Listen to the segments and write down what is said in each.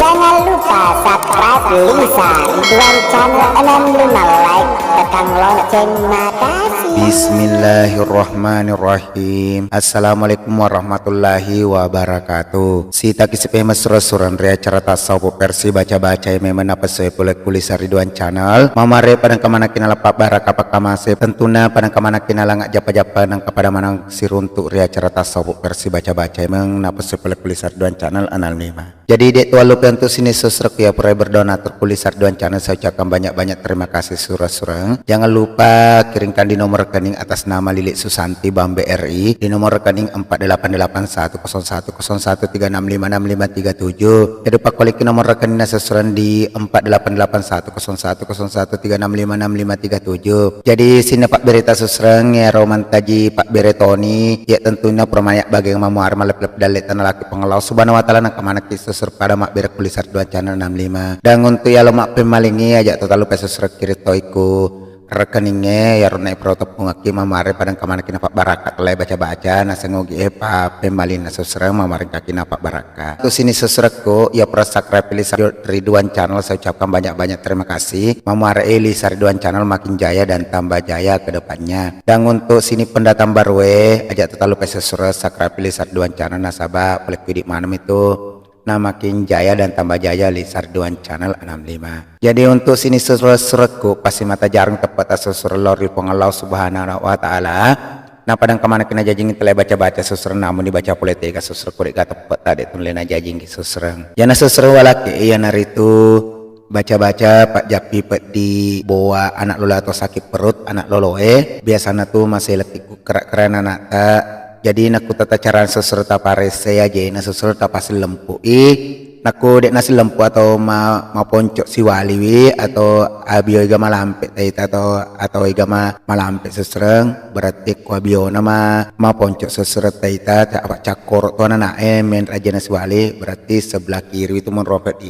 Jangan lupa subscribe Lisa Ridwan Channel 65, like tekan lonceng. Makasih. Bismillahirrahmanirrahim. Assalamualaikum warahmatullahi wabarakatuh. Sita kisah mesra suran ria cara tasawuf versi baca-baca yang memang apa saya boleh Lisa Ridwan Channel. Mamare padang kemana kina lepak barak apa kamase tentuna padang kemana kina langak japa-japa nang kepada manang siruntuk ria cara tasawuf versi baca-baca yang memang apa saya boleh Lisa Ridwan Channel anal mima. Jadi dek tua lupa untuk sini susrek ya pura berdonatur Lisa Ridwan Channel. Saya ucapkan banyak-banyak terima kasih surah-surah. Jangan lupa kirimkan di nomor rekening atas nama Lilik Susanti Bambe RI di nomor rekening 48810136565537. Jadi pak koliki nomor rekening sesuran di 48810136565537. Jadi sini Pak Berita susreng ya Roman Taji Pak Beretoni ya tentunya permayak bagi yang mamuar malep-lep dalit tanah laki pengelau subhanahu wa ta'ala nak kemana kisah pada mak Berek Lisa Ridwan Channel 65. Dan untuk ya lo mak pemalingi aja total lupa susrek kiri toiku rekeningnya ya runai protop ngaki mamare padang kemana kina Pak Baraka kelai baca-baca nasa ngogi pa pemalin nasa serang mamare kaki Pak Baraka. Terus sini susrekku ya subscribe Lisa Ridwan Channel. Saya ucapkan banyak-banyak terima kasih. Mamare Lisa Ridwan Channel makin jaya dan tambah jaya ke depannya. Dan untuk sini pendatang baru aja total lupa subscribe Lisa Ridwan Channel nasabah boleh kudik manam itu. Nah makin jaya dan tambah jaya Lisa Ridwan Channel 65. Jadi untuk sini surat-suratku pasti mata jarang tepat asal lori pengelau subhanahu wa ta'ala. Nah padang kemana kena jajing telah baca-baca susreng namun dibaca politika susreng kurik gak tepat tadi tulena jajing susreng. Yana susreng walaki iya naritu baca-baca Pak Japi di bawa anak lola atau sakit perut anak loloe biasanya tuh masih letih keren anak tak. Jadi naku tata cara seserta parese aja na seserta pasti lempu naku dek nasi lempu atau ma poncok si waliwi atau abio igama lampe taita atau igama malampe sesereng berarti ku abio nama ma poncok seserta taita tak apa cakor tuh anak men raja nasi wali berarti sebelah kiri itu menropet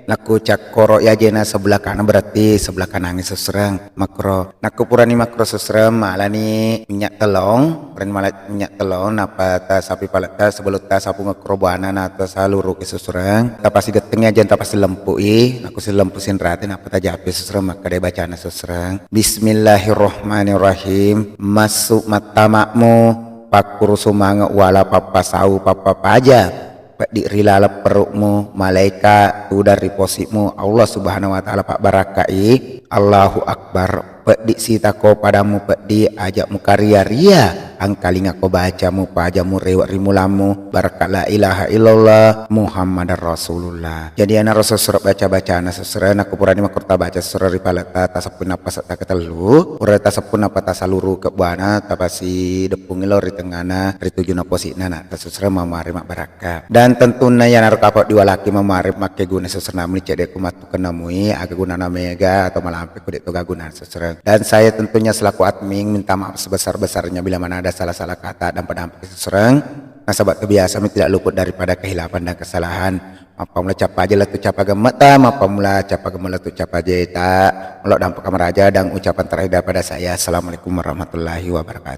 naku cakoro ya jena sebelah kanan berarti sebelah kanan seserang makro naku purani makro seserang malah ni minyak telong purani malah minyak telong napa ta sapi palata sebelum ta sapu ngekrobanan atau saluru ke seserang ta pasti getengnya aja ta pasti lempui naku si lempusin rati napa ta japi seserang maka dia bacana seserang. Bismillahirrahmanirrahim. Masuk matamakmu pakuru sumanga wala papa sau papa aja di rilala perutmu malaikat tu dari positmu Allah subhanahu wa ta'ala Pak Barakai Allahu Akbar di sitako padamu di ajakmu karya ria angkalinga ko bacamu pajamu rewat rimulamu barakat la ilaha illallah Muhammadar Rasulullah. Jadi anak rasul surat baca-baca anak seserah aku purani makurta baca surah ripalata tasapun apa sata ketelu pura tasapun apa tasaluru ke buana tapasi depung ilo ritengana ritujuna positna nak tasusra mamari mak baraka. Dan tentunya yang naruh kapok diwalaki mamari make guna seserah namli cedek kumatu kenamui aga guna namega atau malampe kudek toga guna seserah. Dan saya tentunya selaku admin minta maaf sebesar-besarnya bila mana ada salah-salah kata dan pada seserang. Nah sahabat kebiasaan tidak luput daripada kehilapan dan kesalahan. Apa mula capa aja letu capa gemeta, apa mula capa gemela letu capa jeta. Melok dampak kamar aja dan ucapan terakhir daripada saya. Assalamualaikum warahmatullahi wabarakatuh.